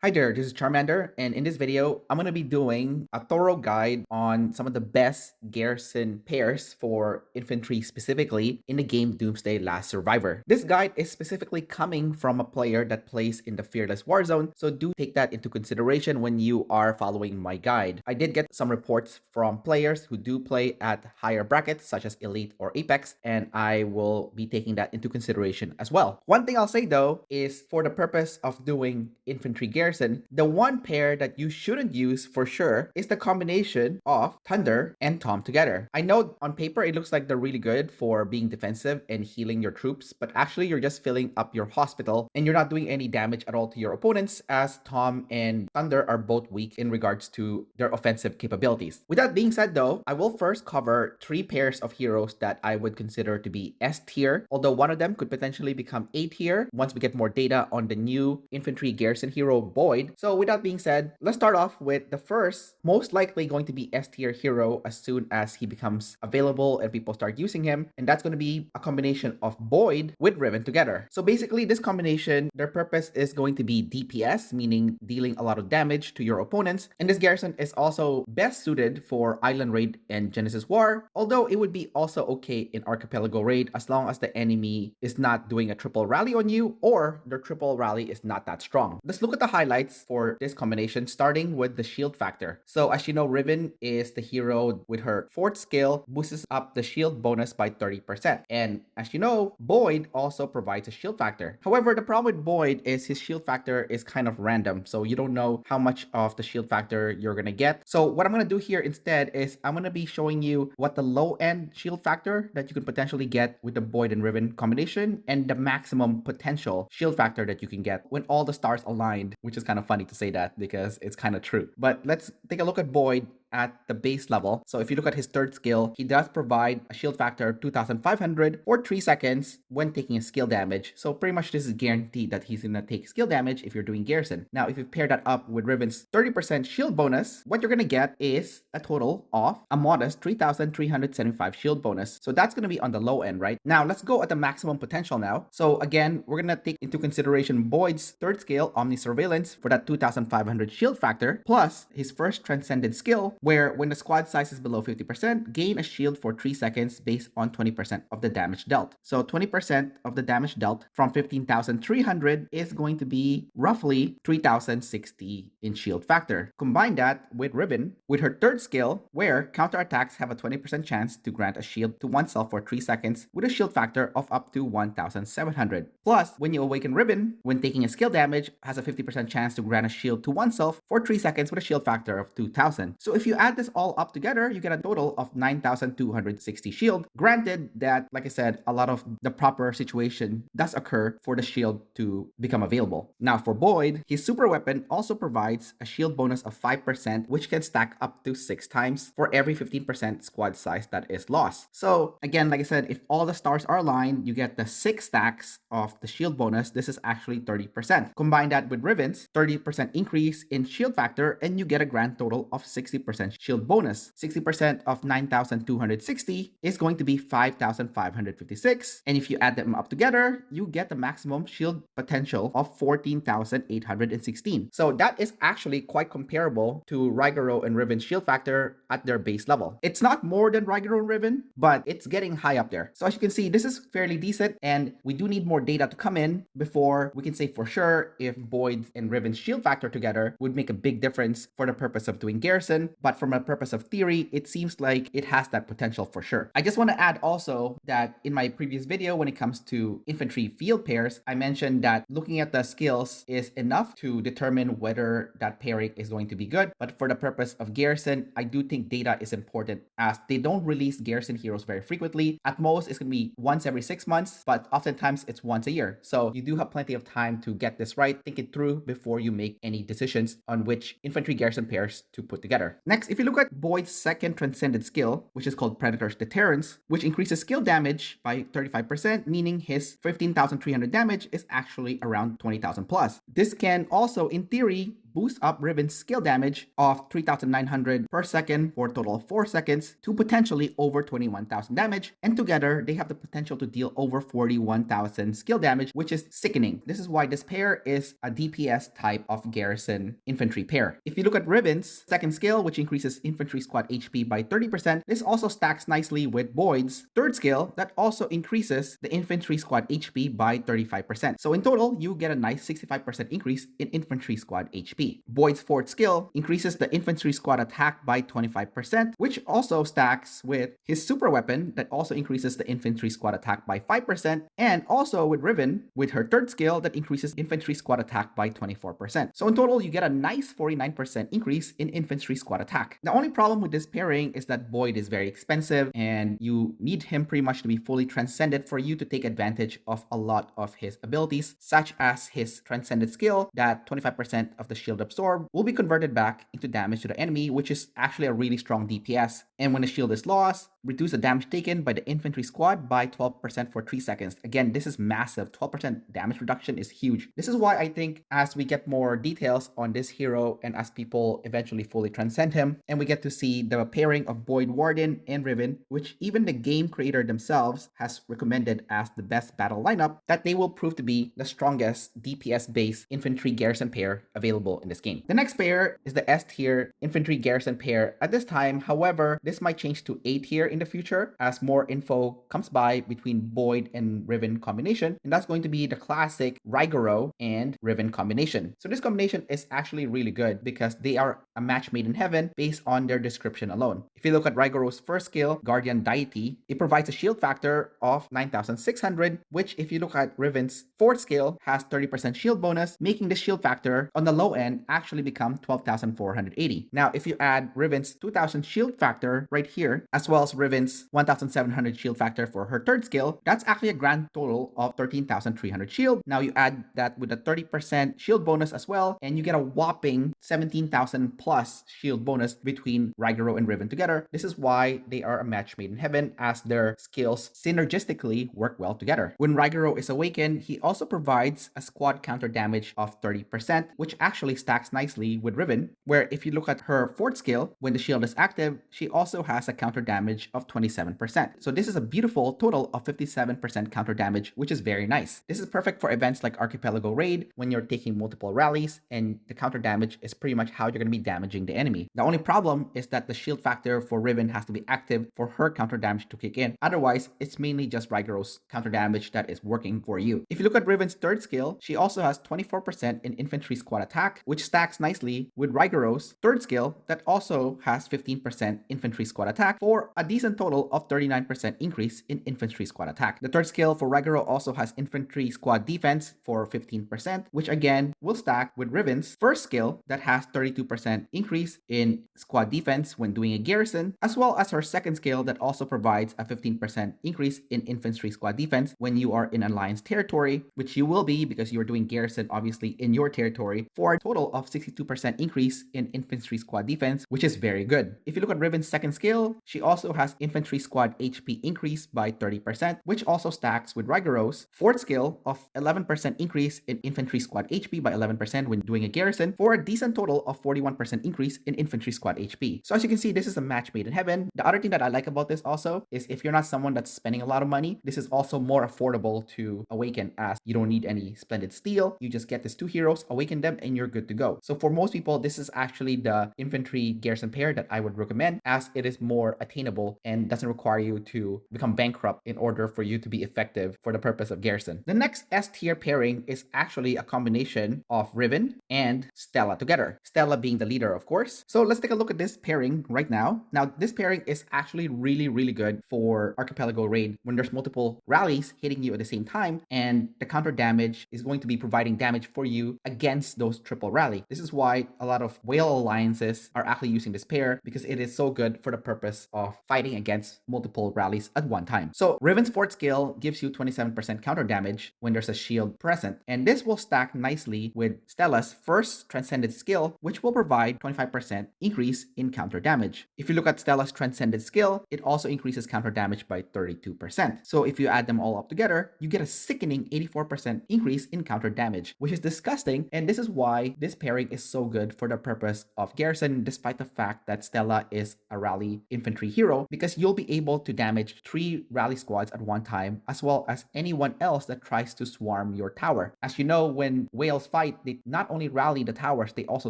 Hi there, this is Charmander, and in this video, I'm going to be doing a thorough guide on some of the best garrison pairs for infantry specifically in the game Doomsday Last Survivor. This guide is specifically coming from a player that plays in the Fearless Warzone, so do take that into consideration when you are following my guide. I did get some reports from players who do play at higher brackets such as Elite or Apex, and I will be taking that into consideration as well. One thing I'll say though is for the purpose of doing infantry garrison, the one pair that you shouldn't use for sure is the combination of Thunder and Tom together. I know on paper it looks like they're really good for being defensive and healing your troops, but actually you're just filling up your hospital and you're not doing any damage at all to your opponents, as Tom and Thunder are both weak in regards to their offensive capabilities. With that being said though, I will first cover three pairs of heroes that I would consider to be S tier, although one of them could potentially become A tier once we get more data on the new infantry garrison hero Boyd. So with that being said, let's start off with the first most likely going to be S tier hero as soon as he becomes available and people start using him, and that's going to be a combination of Boyd with Riven together. So basically this combination, their purpose is going to be DPS, meaning dealing a lot of damage to your opponents, and this garrison is also best suited for Island Raid and Genesis War, although it would be also okay in Archipelago Raid as long as the enemy is not doing a triple rally on you or their triple rally is not that strong. Let's look at the highlights for this combination, starting with the shield factor. So as you know, Riven is the hero with her 4th skill, boosts up the shield bonus by 30%. And as you know, Boyd also provides a shield factor. However, the problem with Boyd is his shield factor is kind of random, so you don't know how much of the shield factor you're gonna get. So what I'm gonna do here instead is I'm gonna be showing you what the low end shield factor that you can potentially get with the Boyd and Riven combination and the maximum potential shield factor that you can get when all the stars aligned, which is kind of funny to say that because it's kind of true. But let's take a look at Boyd at the base level. So if you look at his 3rd skill, he does provide a shield factor of 2500 for 3 seconds when taking a skill damage. So pretty much this is guaranteed that he's gonna take skill damage if you're doing garrison. Now if you pair that up with Riven's 30% shield bonus, what you're gonna get is a total of a modest 3375 shield bonus. So that's gonna be on the low end, right? Now let's go at the maximum potential now. So again, we're gonna take into consideration Boyd's 3rd skill, Omni Surveillance, for that 2500 shield factor, plus his first transcended skill, where when the squad size is below 50%, gain a shield for 3 seconds based on 20% of the damage dealt. So 20% of the damage dealt from 15,300 is going to be roughly 3,060 in shield factor. Combine that with Riven, with her 3rd skill, where counterattacks have a 20% chance to grant a shield to oneself for 3 seconds with a shield factor of up to 1,700. Plus, when you awaken Riven, when taking a skill damage, has a 50% chance to grant a shield to oneself for 3 seconds with a shield factor of 2,000. So if you add this all up together, you get a total of 9,260 shield. Granted that, like I said, a lot of the proper situation does occur for the shield to become available. Now for Boyd, his super weapon also provides a shield bonus of 5%, which can stack up to 6 times for every 15% squad size that is lost. So again, like I said, if all the stars are aligned, you get the 6 stacks of the shield bonus. This is actually 30%. Combine that with Riven's 30% increase in shield factor, and you get a grand total of 60% shield bonus. 60% of 9,260 is going to be 5,556. And if you add them up together, you get the maximum shield potential of 14,816. So that is actually quite comparable to Ryaro and Riven's shield factor at their base level. It's not more than Ryaro and Riven, but it's getting high up there. So as you can see, this is fairly decent, and we do need more data to come in before we can say for sure if Boyd and Riven's shield factor together would make a big difference for the purpose of doing garrison. But from a purpose of theory, it seems like it has that potential for sure. I just want to add also that in my previous video, when it comes to infantry field pairs, I mentioned that looking at the skills is enough to determine whether that pairing is going to be good. But for the purpose of garrison, I do think data is important, as they don't release garrison heroes very frequently. At most, it's going to be once every 6 months, but oftentimes it's once a year. So you do have plenty of time to get this right, think it through before you make any decisions on which infantry garrison pairs to put together. Next, if you look at Boyd's 2nd transcended skill, which is called Predator's Deterrence, which increases skill damage by 35%, meaning his 15,300 damage is actually around 20,000 plus. This can also, in theory, boosts up Riven's skill damage of 3,900 per second for a total of 4 seconds to potentially over 21,000 damage, and together they have the potential to deal over 41,000 skill damage, which is sickening. This is why this pair is a DPS type of Garrison infantry pair. If you look at Riven's second skill, which increases infantry squad HP by 30%, this also stacks nicely with Boyd's third skill that also increases the infantry squad HP by 35%. So in total, you get a nice 65% increase in infantry squad HP. Boyd's fourth skill increases the infantry squad attack by 25%, which also stacks with his super weapon that also increases the infantry squad attack by 5%, and also with Riven with her third skill that increases infantry squad attack by 24%. So in total, you get a nice 49% increase in infantry squad attack. The only problem with this pairing is that Boyd is very expensive and you need him pretty much to be fully transcended for you to take advantage of a lot of his abilities, such as his transcended skill that 25% of the shield absorb will be converted back into damage to the enemy, which is actually a really strong DPS. And when the shield is lost, reduce the damage taken by the infantry squad by 12% for 3 seconds. Again, this is massive. 12% damage reduction is huge. This is why I think as we get more details on this hero and as people eventually fully transcend him, and we get to see the pairing of Boyd Warden and Riven, which even the game creator themselves has recommended as the best battle lineup, that they will prove to be the strongest DPS-based infantry garrison pair available in this game. The next pair is the S tier infantry garrison pair at this time. However, this might change to A tier in the future as more info comes by between Boyd and Riven combination, and that's going to be the classic Ryaro and Riven combination. So this combination is actually really good because they are a match made in heaven based on their description alone. If you look at Rygaro's first skill, Guardian Deity, it provides a shield factor of 9,600, which if you look at Riven's fourth skill has 30% shield bonus, making the shield factor on the low end actually become 12,480. Now, if you add Riven's 2,000 shield factor right here, as well as Riven's 1,700 shield factor for her third skill, that's actually a grand total of 13,300 shield. Now you add that with a 30% shield bonus as well, and you get a whopping 17,000 plus shield bonus between Ryaro and Riven together. This is why they are a match made in heaven, as their skills synergistically work well together. When Ryaro is awakened, he also provides a squad counter damage of 30%, which actually stacks nicely with Riven, where if you look at her fourth skill, when the shield is active, she also has a counter damage of 27%. So this is a beautiful total of 57% counter damage, which is very nice. This is perfect for events like Archipelago Raid when you're taking multiple rallies and the counter damage is pretty much how you're going to be damaging the enemy. The only problem is that the shield factor for Riven has to be active for her counter damage to kick in. Otherwise, it's mainly just Rygaro's counter damage that is working for you. If you look at Riven's third skill, she also has 24% in infantry squad attack, which stacks nicely with Rygaro's third skill that also has 15% infantry squad attack for a decent total of 39% increase in infantry squad attack. The third skill for Ryaro also has infantry squad defense for 15%, which again will stack with Riven's first skill that has 32% increase in squad defense when doing a garrison, as well as her second skill that also provides a 15% increase in infantry squad defense when you are in alliance territory, which you will be because you are doing garrison obviously in your territory, for a total of 62% increase in infantry squad defense, which is very good. If you look at Riven's second skill, she also has infantry squad HP increase by 30%, which also stacks with Rygaro's fourth skill of 11% increase in infantry squad HP by 11% when doing a garrison, for a decent total of 41% increase in infantry squad HP. So as you can see, this is a match made in heaven. The other thing that I like about this also is if you're not someone that's spending a lot of money, this is also more affordable to awaken, as you don't need any splendid steel. You just get these two heroes, awaken them, and you're good to go. So for most people, this is actually the infantry garrison pair that I would recommend, as it is more attainable and doesn't require you to become bankrupt in order for you to be effective for the purpose of garrison. The next S tier pairing is actually a combination of Riven and Stella together. Stella being the leader, of course. So let's take a look at this pairing right now. Now, this pairing is actually really good for Archipelago Raid when there's multiple rallies hitting you at the same time, and the counter damage is going to be providing damage for you against those triple rally. This is why a lot of whale alliances are actually using this pair, because it is so good for the purpose of fighting against multiple rallies at one time. So Riven's fourth skill gives you 27% counter damage when there's a shield present, and this will stack nicely with Stella's first transcended skill, which will provide 25% increase in counter damage. If you look at Stella's transcended skill, it also increases counter damage by 32%. So if you add them all up together, you get a sickening 84% increase in counter damage, which is disgusting, and this is why this pairing is so good for the purpose of Garrison, despite the fact that Stella is a rally infantry hero, because you'll be able to damage 3 rally squads at one time, as well as anyone else that tries to swarm your tower. As you know, when whales fight, they not only rally the towers, they also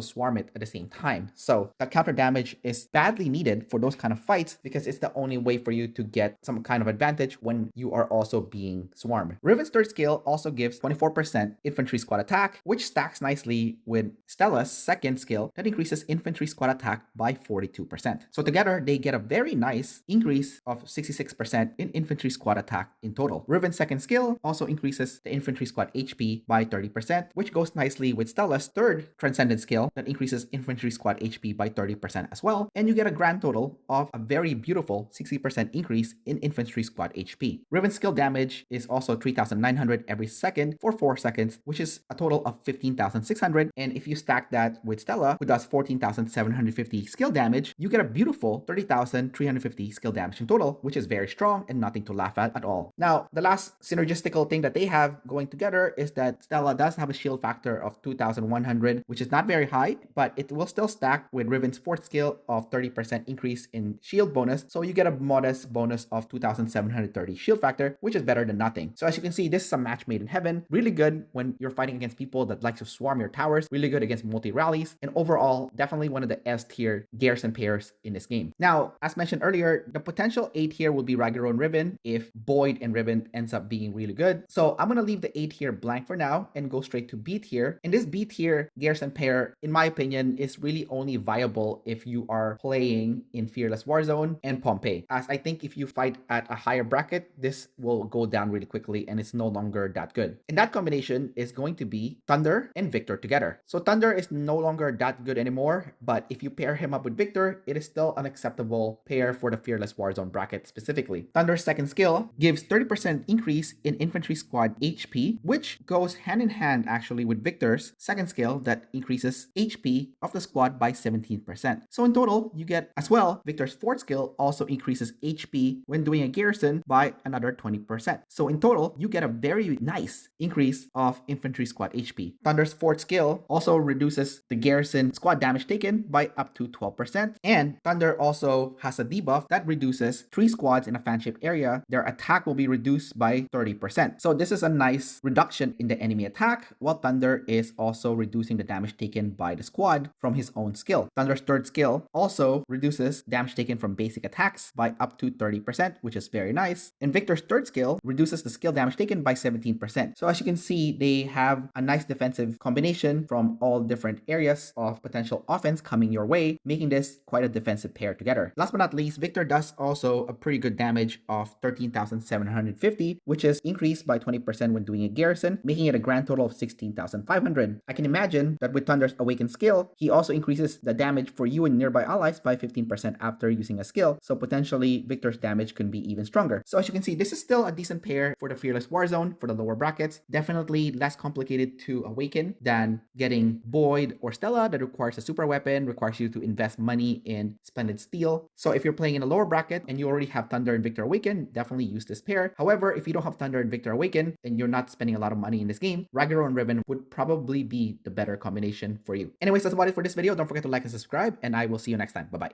swarm it at the same time. So the counter damage is badly needed for those kind of fights, because it's the only way for you to get some kind of advantage when you are also being swarmed. Riven's third skill also gives 24% infantry squad attack, which stacks nicely with Stella's second skill that increases infantry squad attack by 42%. So together, they get a very nice increase of 66% in infantry squad attack in total. Riven's second skill also increases the infantry squad HP by 30%, which goes nicely with Stella's third transcendent skill that increases infantry squad HP by 30% as well, and you get a grand total of a very beautiful 60% increase in infantry squad HP. Riven's skill damage is also 3,900 every second for 4 seconds, which is a total of 15,600, and if you stack that with Stella, who does 14,750 skill damage, you get a beautiful 30,350 skill damage in total, which is very strong and nothing to laugh at all. Now, the last synergistical thing that they have going together is that Stella does have a shield factor of 2,100, which is not very high, but it will still stack with Riven's fourth skill of 30% increase in shield bonus, so you get a modest bonus of 2,730 shield factor, which is better than nothing. So as you can see, this is a match made in heaven. Really good when you're fighting against people that like to swarm your towers, really good against multi-rallies, and overall, definitely one of the S-tier Garrison pairs in this game. Now, as mentioned earlier, the potential A tier will be Ryaro Riven if Boyd and Riven ends up being really good. So I'm gonna leave the A tier blank for now and go straight to B tier. And this B tier Garrison pair, in my opinion, is really only viable if you are playing in Fearless Warzone and Pompeii. As I think if you fight at a higher bracket, this will go down really quickly and it's no longer that good. And that combination is going to be Thunder and Victor together. So Thunder is no longer that good anymore, but if you pair him up with Victor, it is still an acceptable pair for the Fearless Warzone bracket specifically. Thunder's second skill gives 30% increase in infantry squad HP, which goes hand in hand actually with Victor's second skill that increases HP of the squad by 17%. So in total, you get as well, Victor's fourth skill also increases HP when doing a garrison by another 20%. So in total, you get a very nice increase of infantry squad HP. Thunder's fourth skill also reduces the garrison squad damage taken by up to 12%. And Thunder also has a debuff that reduces 3 squads in a fan-shaped area. Their attack will be reduced by 30%. So this is a nice reduction in the enemy attack, while Thunder is also reducing the damage taken by the squad from his own skill. Thunder's third skill also reduces damage taken from basic attacks by up to 30%, which is very nice. And Victor's third skill reduces the skill damage taken by 17%. So as you can see, they have a nice defensive combination from all different areas of potential offense coming your way, making this quite a defensive pair together. Last but not least, Victor does also a pretty good damage of 13,750, which is increased by 20% when doing a garrison, making it a grand total of 16,500. I can imagine that with Thunder's awakened skill, he also increases the damage for you and nearby allies by 15% after using a skill, so potentially Victor's damage can be even stronger. So as you can see, this is still a decent pair for the Fearless Warzone for the lower brackets. Definitely less complicated to awaken than getting Boyd or Stella that requires a super weapon, requires you to invest money in Splendid Steel. So if you're playing in a lower bracket and you already have Thunder and Victor Awaken, definitely use this pair. However, if you don't have Thunder and Victor Awaken and you're not spending a lot of money in this game, Ryaro and Riven would probably be the better combination for you. Anyways, that's about it for this video. Don't forget to like and subscribe, and I will see you next time. Bye-bye.